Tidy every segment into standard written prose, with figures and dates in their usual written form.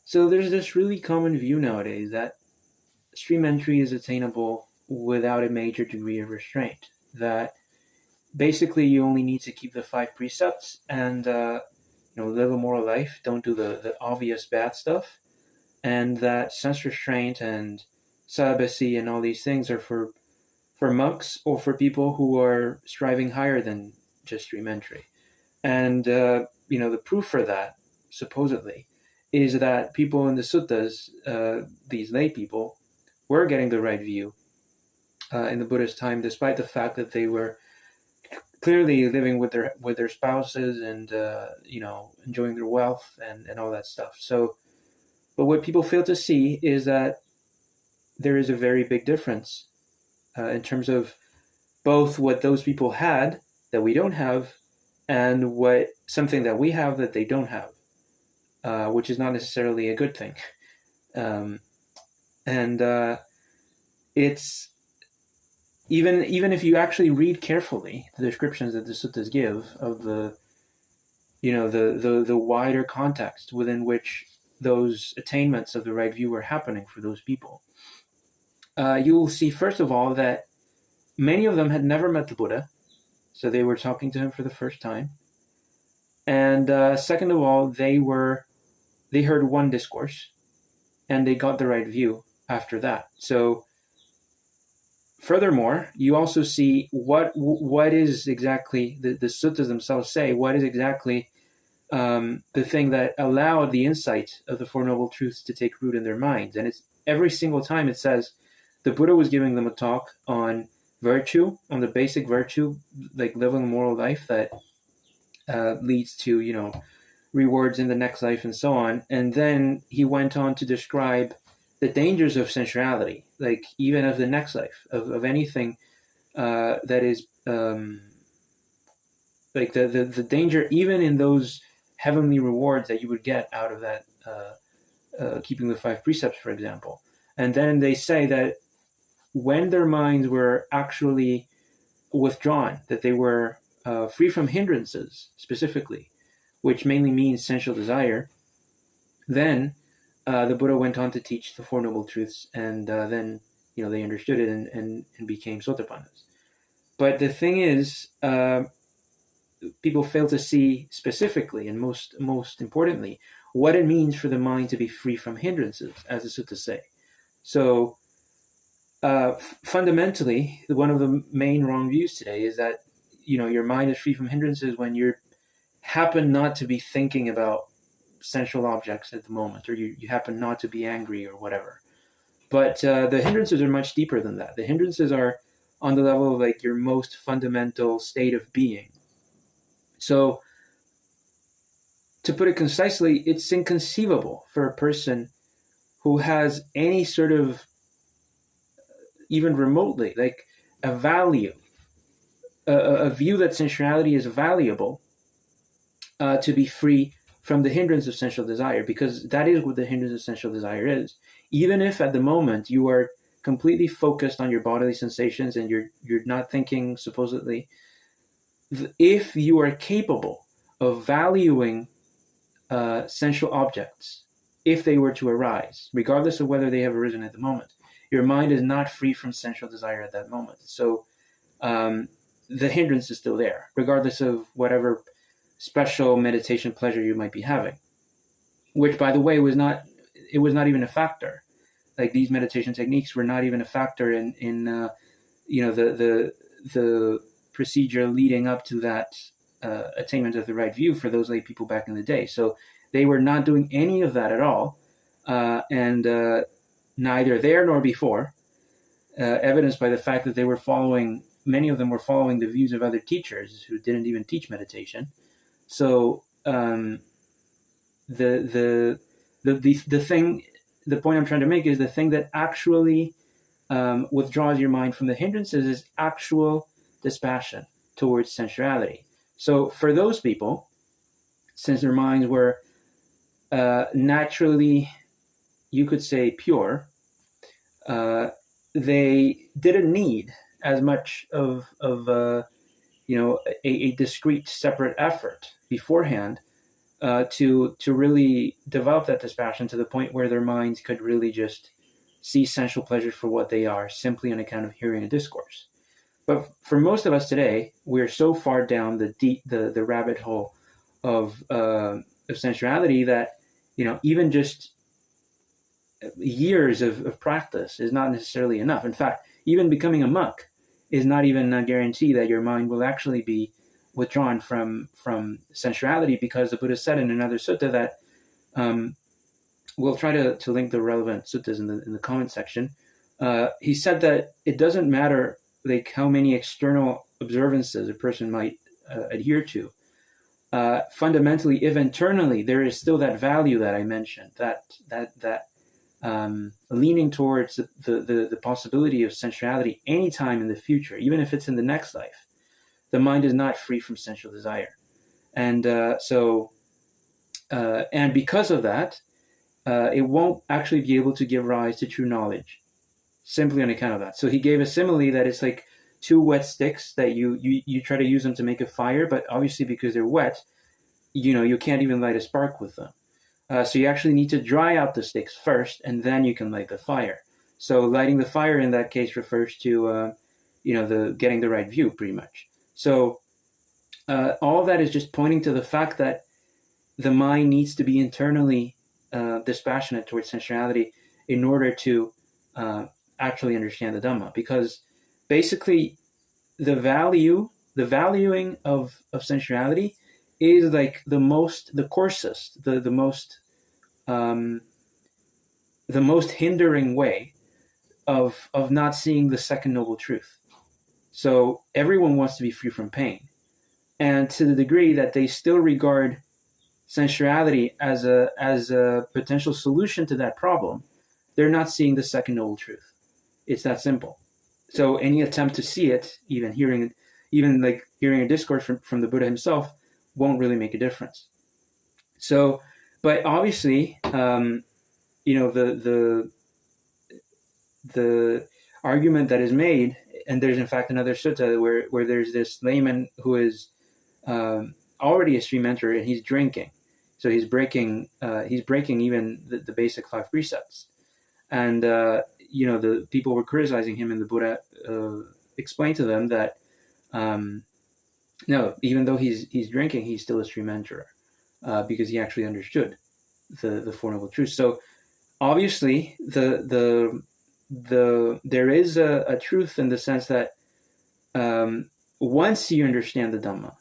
So there's this really common view nowadays that stream entry is attainable without a major degree of restraint. That basically you only need to keep the five precepts and live a moral life. Don't do the obvious bad stuff, and that sense restraint and celibacy and all these things are for monks or for people who are striving higher than just stream entry. And the proof for that, supposedly, is that people in the suttas, these lay people, were getting the right view in the Buddha's time, despite the fact that they were clearly living with their spouses and enjoying their wealth and all that stuff. So, but what people fail to see is that there is a very big difference in terms of both what those people had that we don't have, and what something that we have that they don't have, which is not necessarily a good thing. It's even if you actually read carefully the descriptions that the suttas give of the wider context within which those attainments of the right view are happening for those people, you will see, first of all, that many of them had never met the Buddha, so they were talking to him for the first time. And second of all, they heard one discourse, and they got the right view after that. So, furthermore, you also see what is exactly the suttas themselves say. What is exactly the thing that allowed the insight of the Four Noble Truths to take root in their minds? And it's every single time it says the Buddha was giving them a talk on virtue, on the basic virtue, like living a moral life that leads to rewards in the next life and so on. And then he went on to describe the dangers of sensuality, like even of the next life, of anything that is like the danger, even in those heavenly rewards that you would get out of that, keeping the five precepts, for example. And then they say that when their minds were actually withdrawn, that they were free from hindrances, specifically, which mainly means sensual desire, then the Buddha went on to teach the Four Noble Truths, and then they understood it and became sotapannas. But the thing is, people fail to see specifically, and most importantly, what it means for the mind to be free from hindrances, as the suttas say. So, fundamentally, one of the main wrong views today is that your mind is free from hindrances when you happen not to be thinking about sensual objects at the moment, or you happen not to be angry or whatever. But the hindrances are much deeper than that. The hindrances are on the level of like your most fundamental state of being. So, to put it concisely, it's inconceivable for a person who has any sort of, even remotely, like a value, a view that sensuality is valuable, to be free from the hindrance of sensual desire, because that is what the hindrance of sensual desire is. Even if at the moment you are completely focused on your bodily sensations and you're not thinking, supposedly, if you are capable of valuing sensual objects, if they were to arise, regardless of whether they have arisen at the moment, your mind is not free from sensual desire at that moment. So the hindrance is still there, regardless of whatever special meditation pleasure you might be having, which, by the way, was not even a factor. Like, these meditation techniques were not even a factor in the procedure leading up to that attainment of the right view for those lay people back in the day. So they were not doing any of that at all, and neither there nor before, evidenced by the fact that many of them were following the views of other teachers who didn't even teach meditation. So the point I'm trying to make is the thing that actually withdraws your mind from the hindrances is actual dispassion towards sensuality. So for those people, since their minds were naturally, you could say, pure, they didn't need as much of a discrete, separate effort beforehand to really develop that dispassion to the point where their minds could really just see sensual pleasures for what they are, simply on account of hearing a discourse. But for most of us today, we're so far down the rabbit hole of sensuality that, even just years of practice is not necessarily enough. In fact, even becoming a monk is not even a guarantee that your mind will actually be withdrawn from sensuality, because the Buddha said in another sutta that, we'll try to link the relevant suttas in the comment section. He said that it doesn't matter like how many external observances a person might adhere to. Fundamentally, if internally there is still that value that I mentioned, that leaning towards the possibility of sensuality anytime in the future, even if it's in the next life, the mind is not free from sensual desire. And and because of that, it won't actually be able to give rise to true knowledge, simply on account of that. So he gave a simile that it's like two wet sticks that you try to use them to make a fire, but obviously because they're wet, you can't even light a spark with them. So you actually need to dry out the sticks first, and then you can light the fire. So lighting the fire in that case refers to the getting the right view, pretty much. So all that is just pointing to the fact that the mind needs to be internally dispassionate towards sensuality in order to actually understand the Dhamma, because basically the valuing of sensuality is like the coarsest, the most hindering way of not seeing the second noble truth. So everyone wants to be free from pain, and to the degree that they still regard sensuality as a potential solution to that problem, they're not seeing the second noble truth. It's that simple. So any attempt to see it, even hearing a discourse from the Buddha himself, won't really make a difference. So, but obviously, the argument that is made, and there's in fact another sutta where there's this layman who is already a stream enterer, and he's drinking. So he's breaking even the basic 5 precepts. And, the people were criticizing him, and the Buddha explained to them that, no, even though he's drinking, he's still a stream enterer, because he actually understood the Four Noble Truths. So obviously there is a truth in the sense that once you understand the Dhamma,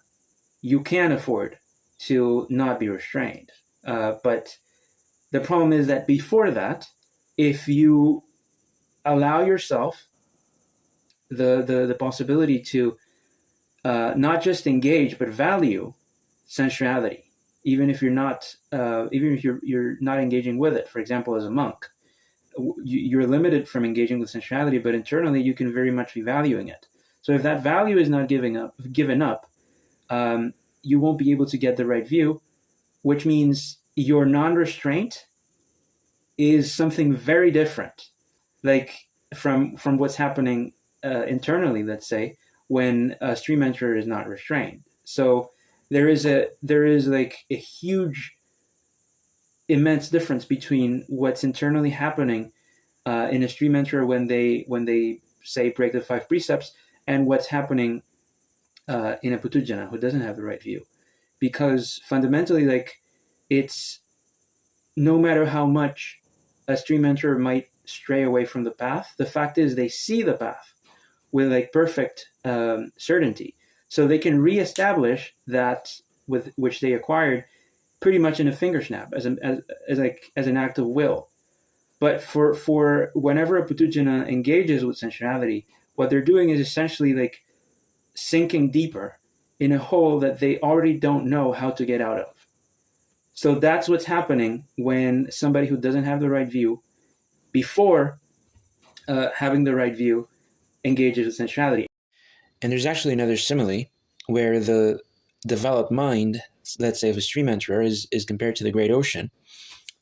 you can afford to not be restrained. But the problem is that before that, if you allow yourself the possibility to not just engage but value sensuality, even if you're not engaging with it, for example, as a monk, you're limited from engaging with sensuality, but internally you can very much be valuing it. So if that value is not given up, you won't be able to get the right view, which means your non-restraint is something very different, like from what's happening internally, let's say, when a stream enterer is not restrained. So there is like a huge, immense difference between what's internally happening in a stream enterer when they say break the 5 precepts, and what's happening in a putujana who doesn't have the right view. Because fundamentally, like, it's no matter how much a stream enterer might stray away from the path, the fact is they see the path with like perfect certainty. So they can reestablish that with which they acquired pretty much in a finger snap as an act of will. But for whenever a putujana engages with sensuality, what they're doing is essentially like sinking deeper in a hole that they already don't know how to get out of. So that's what's happening when somebody who doesn't have the right view, before having the right view, engages with sensuality. And there's actually another simile where the developed mind, let's say of a stream enterer, is compared to the great ocean,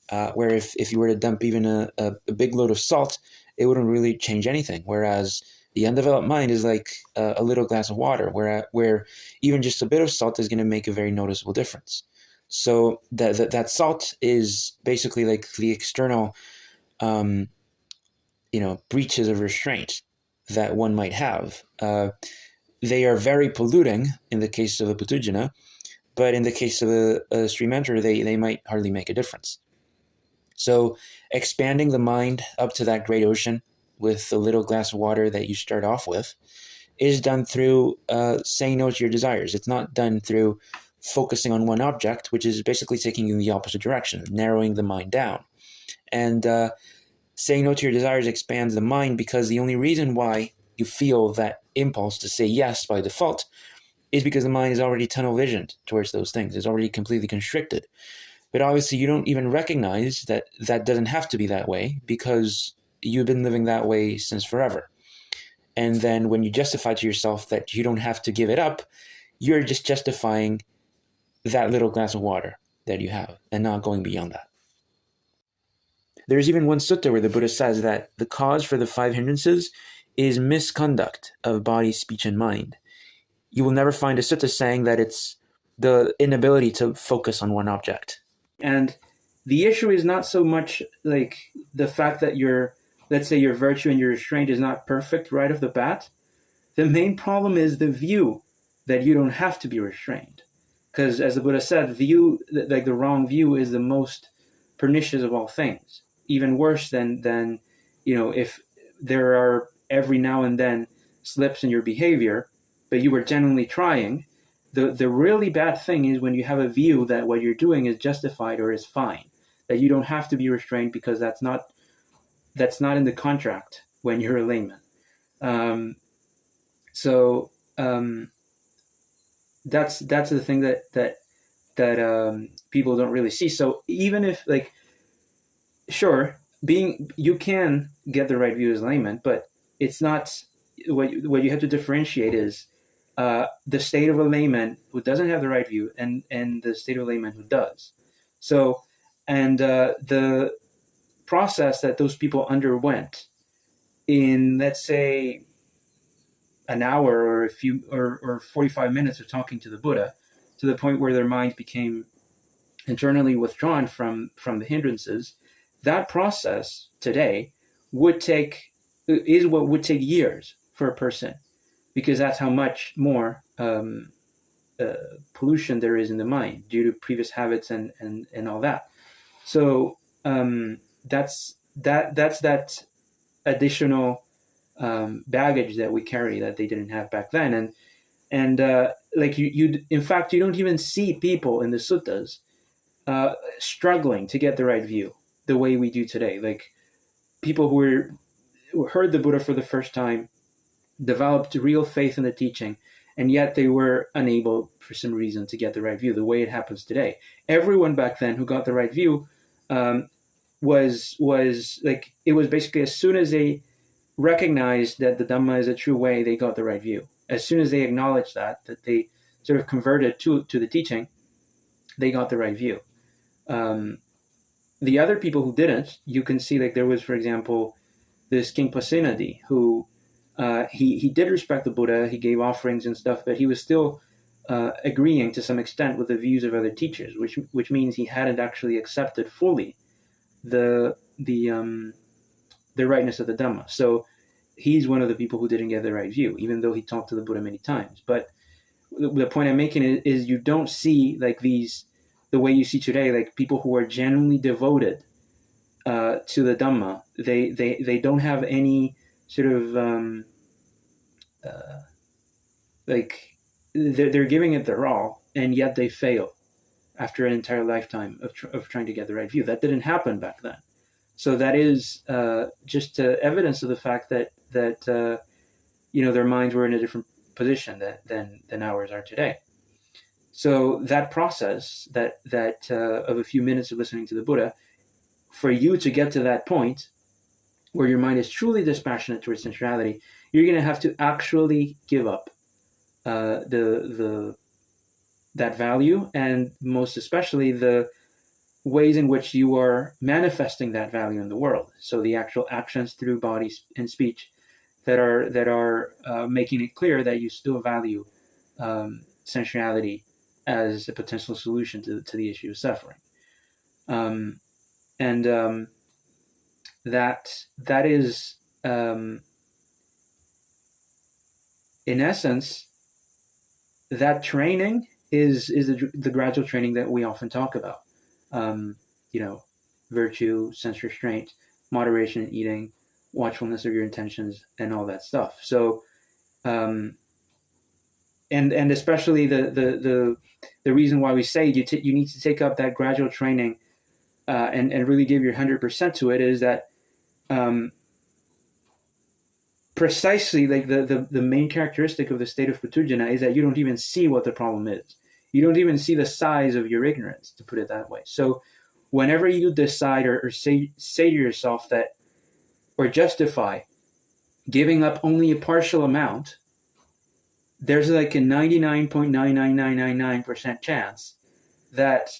where if you were to dump even a big load of salt, it wouldn't really change anything. Whereas the undeveloped mind is like a little glass of water, where even just a bit of salt is going to make a very noticeable difference. So that salt is basically like the external, breaches of restraint that one might have. They are very polluting in the case of a putujana, but in the case of a stream enter, they might hardly make a difference. So expanding the mind up to that great ocean with the little glass of water that you start off with is done through saying no to your desires. It's not done through focusing on one object, which is basically taking you in the opposite direction, narrowing the mind down. And saying no to your desires expands the mind, because the only reason why you feel that impulse to say yes by default is because the mind is already tunnel visioned towards those things. It's already completely constricted. But obviously you don't even recognize that that doesn't have to be that way, because you've been living that way since forever. And then when you justify to yourself that you don't have to give it up, you're just justifying that little glass of water that you have and not going beyond that. There's even one sutta where the Buddha says that the cause for the 5 hindrances is misconduct of body, speech, and mind. You will never find a sutta saying that it's the inability to focus on one object. And the issue is not so much like the fact that let's say your virtue and your restraint is not perfect right off the bat. The main problem is the view that you don't have to be restrained. Because as the Buddha said, the wrong view is the most pernicious of all things. Even worse than if there are every now and then slips in your behavior, but you were genuinely trying. The really bad thing is when you have a view that what you're doing is justified or is fine, that you don't have to be restrained because that's not in the contract when you're a layman. That's the thing that people don't really see. So even if sure, you can get the right view as layman, but it's not what you have to differentiate is the state of a layman who doesn't have the right view and the state of a layman who does. So, and the process that those people underwent in, let's say, an hour or a few or 45 minutes of talking to the Buddha, to the point where their minds became internally withdrawn from the hindrances, that process today is what would take years for a person, because that's how much more pollution there is in the mind due to previous habits and all that. So that's that additional baggage that we carry that they didn't have back then. And you in fact, you don't even see people in the suttas struggling to get the right view the way we do today. Like people who heard the Buddha for the first time, developed real faith in the teaching, and yet they were unable for some reason to get the right view the way it happens today. Everyone back then who got the right view was like, it was basically as soon as they recognized that the Dhamma is a true way, they got the right view. As soon as they acknowledged that they sort of converted to the teaching, they got the right view. The other people who didn't, you can see, like there was, for example, this King Pasenadi who he did respect the Buddha, he gave offerings and stuff, but he was still agreeing to some extent with the views of other teachers, which means he hadn't actually accepted fully the rightness of the Dhamma. So he's one of the people who didn't get the right view, even though he talked to the Buddha many times. But the point I'm making is you don't see like these, the way you see today, like people who are genuinely devoted to the Dhamma. They don't have any sort of they're giving it their all, and yet they fail after an entire lifetime of trying to get the right view. That didn't happen back then. So that is just evidence of the fact that their minds were in a different position than ours are today. So that process that of a few minutes of listening to the Buddha, for you to get to that point where your mind is truly dispassionate towards sensuality, you're going to have to actually give up that value, and most especially the ways in which you are manifesting that value in the world. So the actual actions through body and speech that are making it clear that you still value sensuality as a potential solution to the issue of suffering. That is, in essence, that training is the gradual training that we often talk about. Virtue, sense restraint, moderation in eating, watchfulness of your intentions, and all that stuff. So, and especially the reason why we say you need to take up that gradual training and really give your 100% to it is that precisely like the main characteristic of the state of Putujana is that you don't even see what the problem is. You don't even see the size of your ignorance, to put it that way. So whenever you decide or say to yourself that, or justify giving up only a partial amount, there's like a 99.99999% chance that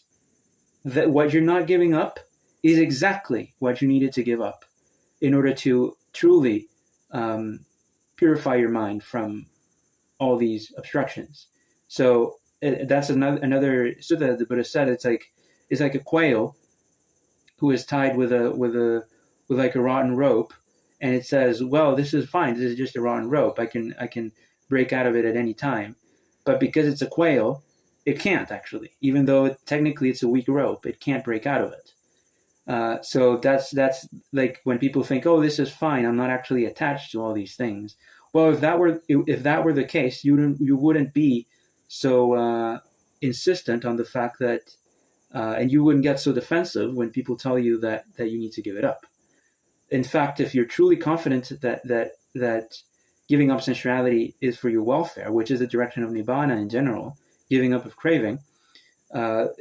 what you're not giving up is exactly what you needed to give up in order to truly purify your mind from all these obstructions. So that's another sutta that the Buddha said. It's like a quail who is tied with like a rotten rope, and it says, well, this is fine. This is just a rotten rope. I can break out of it at any time. But because it's a quail, it can't actually, even though technically it's a weak rope, it can't break out of it. So that's like when people think, oh, this is fine, I'm not actually attached to all these things. Well, if that were the case, you wouldn't be so insistent on the fact that, and you wouldn't get so defensive when people tell you that you need to give it up. In fact, if you're truly confident that giving up sensuality is for your welfare, which is the direction of nibbana in general, giving up of craving,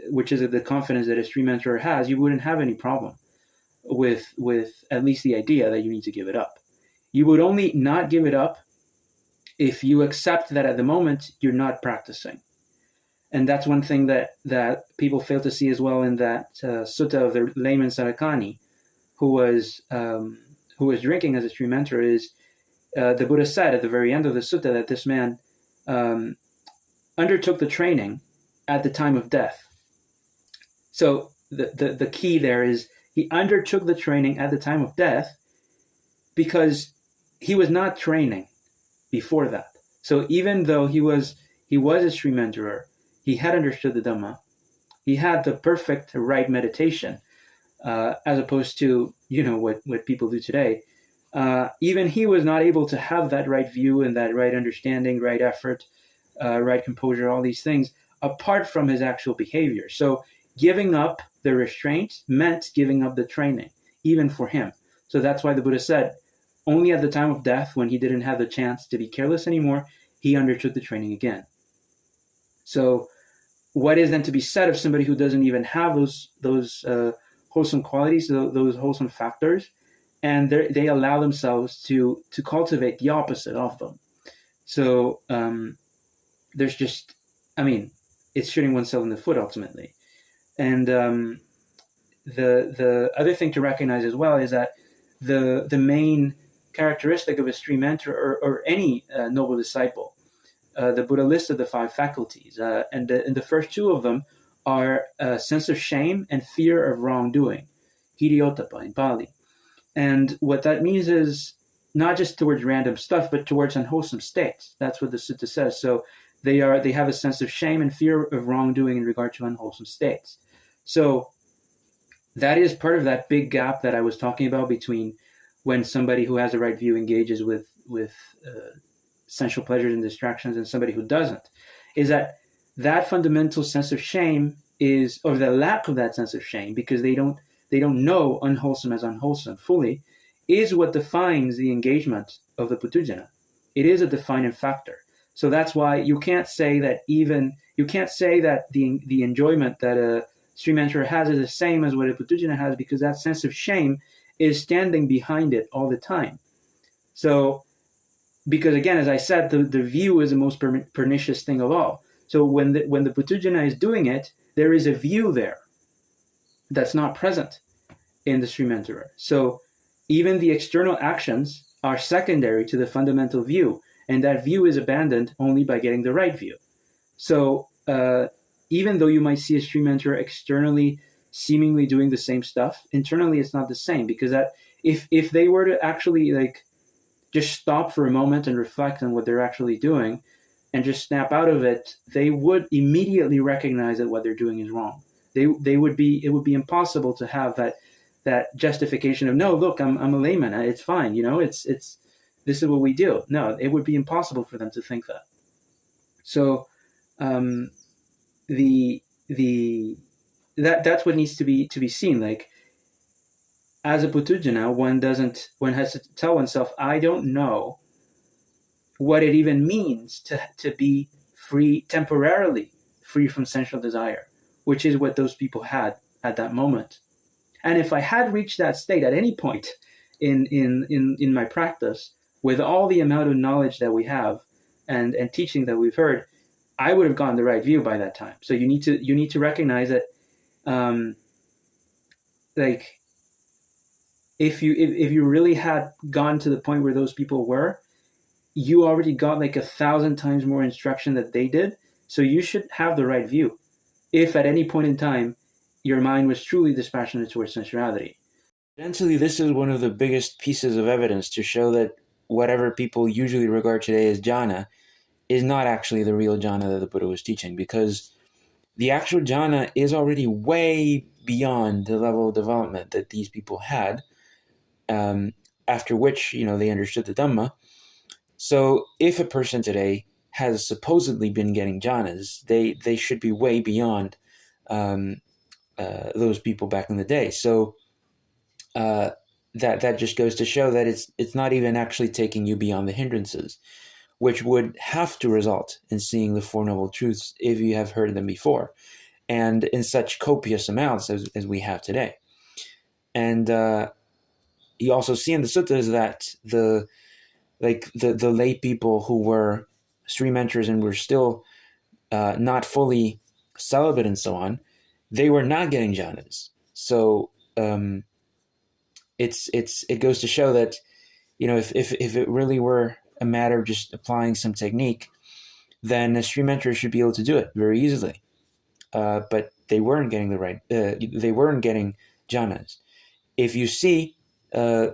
which is the confidence that a stream enterer has, you wouldn't have any problem with at least the idea that you need to give it up. You would only not give it up if you accept that at the moment you're not practicing. And that's one thing that people fail to see as well in that sutta of the layman Sarakani, who was drinking as a stream enterer, is the Buddha said at the very end of the sutta that this man undertook the training at the time of death. So the key there is he undertook the training at the time of death because he was not training before that. So even though he was a stream enterer, he had understood the Dhamma, he had the perfect right meditation, as opposed to what people do today. Even he was not able to have that right view and that right understanding, right effort, right composure, all these things, apart from his actual behavior. So giving up the restraint meant giving up the training, even for him. So that's why the Buddha said, only at the time of death, when he didn't have the chance to be careless anymore, he undertook the training again. So what is then to be said of somebody who doesn't even have those wholesome qualities, those wholesome factors, and they allow themselves to cultivate the opposite of them? So there's just, it's shooting oneself in the foot ultimately. And the other thing to recognize as well is that the main characteristic of a stream enterer or any noble disciple, the Buddha listed the 5 faculties, and the first 2 of them are a sense of shame and fear of wrongdoing, hiriotapa in Pali. And what that means is not just towards random stuff, but towards unwholesome states. That's what the sutta says. So they have a sense of shame and fear of wrongdoing in regard to unwholesome states. So that is part of that big gap that I was talking about between when somebody who has a right view engages with sensual pleasures and distractions and somebody who doesn't, is that fundamental sense of shame is, or the lack of that sense of shame, because they don't know unwholesome as unwholesome fully, is what defines the engagement of the Putujana. It is a defining factor. So that's why you can't say that the enjoyment that a stream enterer has is the same as what a Putujana has, because that sense of shame is standing behind it all the time. So, because again, as I said, the view is the most pernicious thing of all. So when the Putujana is doing it, there is a view there that's not present in the stream enterer. So even the external actions are secondary to the fundamental view, and that view is abandoned only by getting the right view. So even though you might see a stream mentor externally seemingly doing the same stuff, internally it's not the same, because that if they were to actually like just stop for a moment and reflect on what they're actually doing and just snap out of it, they would immediately recognize that what they're doing is wrong. It would be impossible to have that justification of, no, look, I'm a layman, it's fine, it's this is what we do. No, it would be impossible for them to think that. So that's what needs to be seen. Like, as a Putujana, one has to tell oneself, I don't know what it even means to be free, temporarily free from sensual desire, which is what those people had at that moment. And if I had reached that state at any point in my practice, with all the amount of knowledge that we have and teaching that we've heard, I would have gotten the right view by that time. So you need to recognize that, like, if you really had gone to the point where those people were, you already got like 1,000 times more instruction that they did. So you should have the right view if at any point in time your mind was truly dispassionate towards sensuality. Evidently, this is one of the biggest pieces of evidence to show that whatever people usually regard today as jhana is not actually the real jhana that the Buddha was teaching, because the actual jhana is already way beyond the level of development that these people had, after which, they understood the Dhamma. So if a person today has supposedly been getting jhanas, they should be way beyond those people back in the day. So that just goes to show that it's not even actually taking you beyond the hindrances, which would have to result in seeing the Four Noble Truths if you have heard them before, and in such copious amounts as we have today. And you also see in the suttas that the lay people who were stream mentors and were still not fully celibate and so on, they were not getting jhanas. So it goes to show that, if it really were a matter of just applying some technique, then a stream mentor should be able to do it very easily. But they weren't getting they weren't getting jhanas. If you see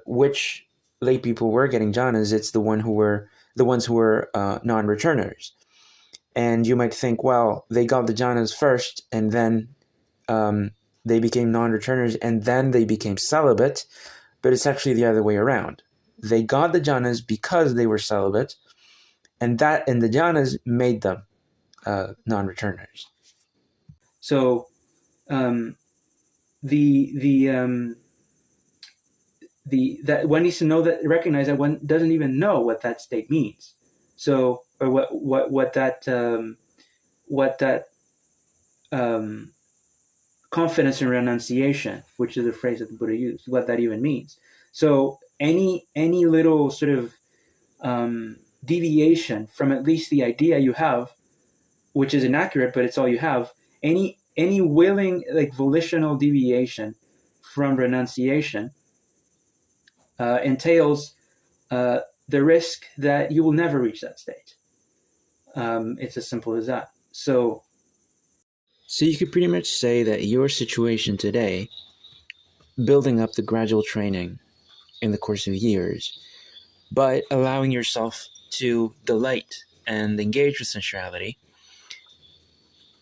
which lay people were getting jhanas, it's the ones who were non-returners. And you might think, well, they got the jhanas first, and then they became non-returners, and then they became celibate. But it's actually the other way around. They got the jhanas because they were celibate, and the jhanas made them non-returners. So that one needs to recognize that one doesn't even know what that state means. So, or what that confidence and renunciation, which is the phrase that the Buddha used, what that even means. So any little sort of deviation from at least the idea you have, which is inaccurate, but it's all you have, any willing, like, volitional deviation from renunciation entails the risk that you will never reach that state. It's as simple as that. So you could pretty much say that your situation today, building up the gradual training in the course of years, but allowing yourself to delight and engage with sensuality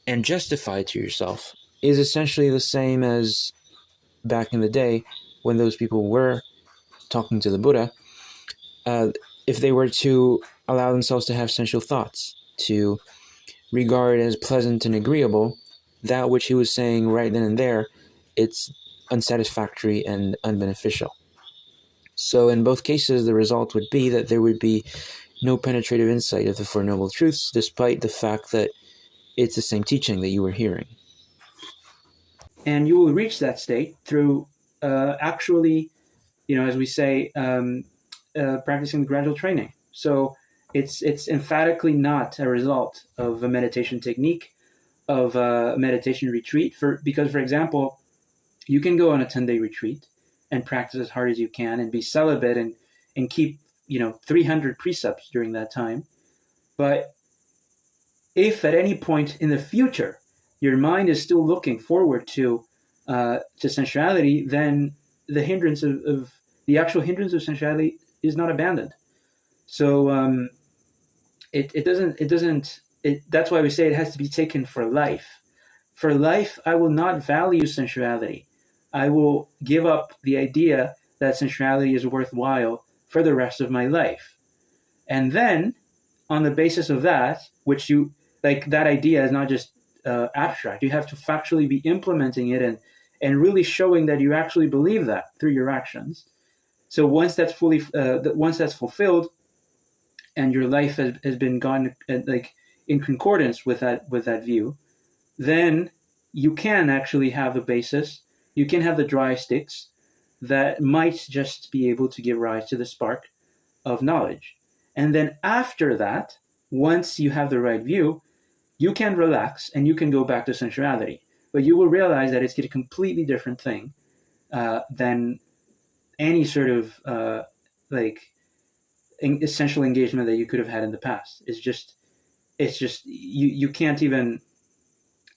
and justify to yourself, is essentially the same as back in the day when those people were talking to the Buddha. If they were to allow themselves to have sensual thoughts, to regard as pleasant and agreeable that which he was saying right then and there, it's unsatisfactory and unbeneficial. So in both cases, the result would be that there would be no penetrative insight of the Four Noble Truths, despite the fact that it's the same teaching that you were hearing. And you will reach that state through actually, as we say, practicing gradual training. So it's emphatically not a result of a meditation technique, of a meditation retreat. Because, for example, you can go on a 10-day retreat and practice as hard as you can and be celibate and keep 300 precepts during that time. But if at any point in the future your mind is still looking forward to sensuality, then the hindrance of the actual hindrance of sensuality is not abandoned. So that's why we say it has to be taken for life. For life, I will not value sensuality. I will give up the idea that sensuality is worthwhile for the rest of my life. And then, on the basis of that, which you, like, that idea is not just abstract. You have to factually be implementing it and really showing that you actually believe that through your actions. So once that's fulfilled, and your life has been gone like in concordance with that view, then you can actually have a basis. You can have the dry sticks that might just be able to give rise to the spark of knowledge. And then after that, once you have the right view, you can relax and you can go back to sensuality. But you will realize that it's a completely different thing than any sort of essential engagement that you could have had in the past. It's just you can't even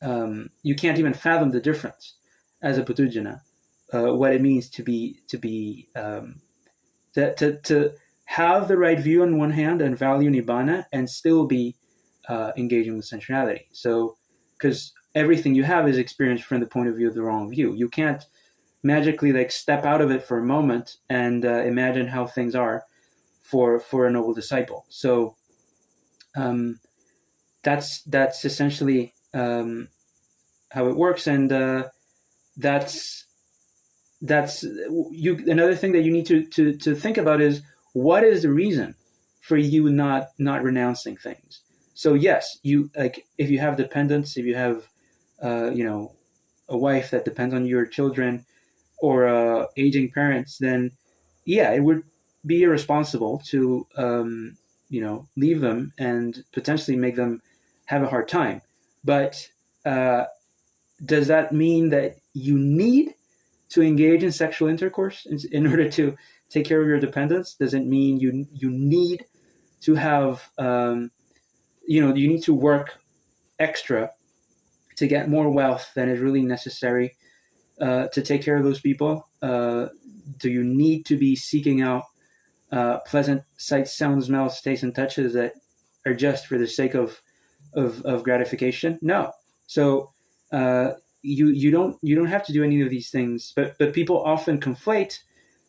fathom the difference as a Puthujjana, what it means to have the right view on one hand and value Nibbana and still be engaging with sensuality. So, because everything you have is experienced from the point of view of the wrong view. You can't magically like step out of it for a moment and imagine how things are for a noble disciple. So that's essentially how it works, and that's you. Another thing that you need to think about is, what is the reason for you not renouncing things? So yes, you, like, if you have dependents, if you have a wife that depends on your children, or aging parents, then yeah, it would be irresponsible to leave them and potentially make them have a hard time. But does that mean that you need to engage in sexual intercourse in order to take care of your dependents? Does it mean you need to have you need to work extra to get more wealth than is really necessary to take care of those people? Do you need to be seeking out pleasant sights, sounds, smells, tastes, and touches that are just for the sake of gratification? No. So you don't have to do any of these things. But people often conflate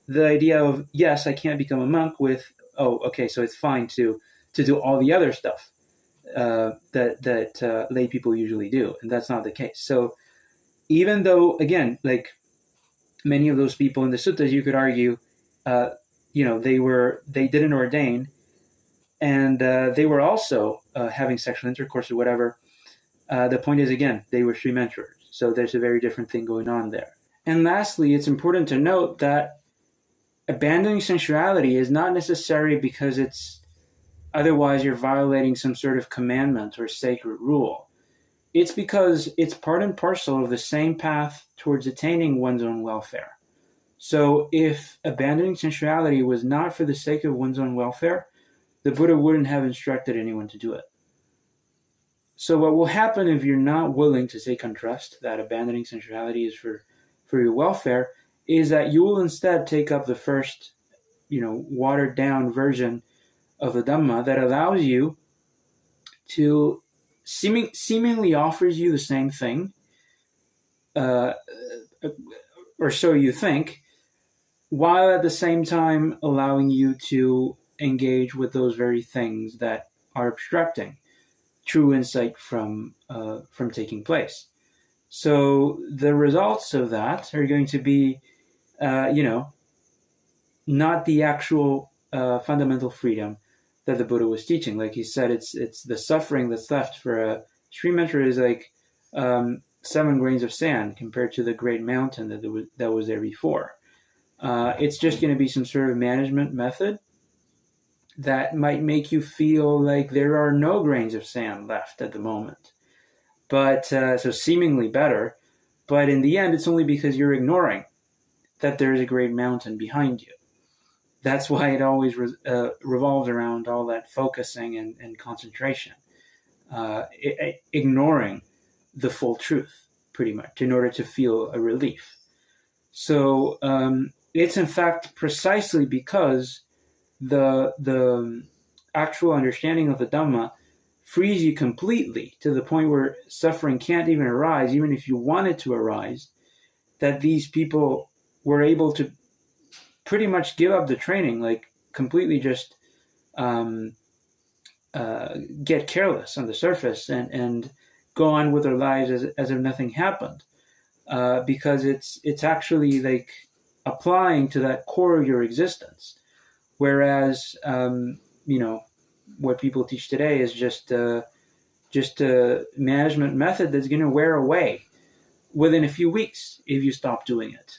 the idea of, yes, I can't become a monk, with, oh, okay, so it's fine to do all the other stuff that lay people usually do, and that's not the case. So even though, again, like many of those people in the suttas, you could argue, they didn't ordain, and they were also having sexual intercourse or whatever. The point is, again, they were Sri mentorers, so there's a very different thing going on there. And lastly, it's important to note that abandoning sensuality is not necessary because otherwise you're violating some sort of commandment or sacred rule. It's because it's part and parcel of the same path towards attaining one's own welfare. So if abandoning sensuality was not for the sake of one's own welfare, the Buddha wouldn't have instructed anyone to do it. So what will happen if you're not willing to take on trust that abandoning sensuality is for your welfare, is that you will instead take up the first, watered down version of the Dhamma that allows you to seemingly offers you the same thing, or so you think, while at the same time allowing you to engage with those very things that are obstructing true insight from taking place. So the results of that are going to be, not the actual fundamental freedom that the Buddha was teaching. Like he said, it's the suffering that's left for a Sri mentor is like 7 grains of sand compared to the great mountain that was there before. It's just going to be some sort of management method that might make you feel like there are no grains of sand left at the moment. But so seemingly better, but in the end, it's only because you're ignoring that there's a great mountain behind you. That's why it always revolves around all that focusing and concentration. Ignoring the full truth, pretty much, in order to feel a relief. So it's in fact precisely because the actual understanding of the Dhamma frees you completely to the point where suffering can't even arise, even if you want it to arise, that these people were able to pretty much give up the training, like completely just get careless on the surface and go on with their lives as if nothing happened, because it's actually like applying to that core of your existence. Whereas what people teach today is just a management method that's going to wear away within a few weeks if you stop doing it.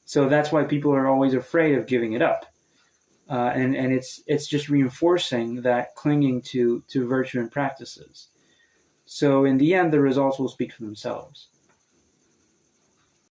So that's why people are always afraid of giving it up. And it's just reinforcing that clinging to virtue and practices. So in the end, the results will speak for themselves.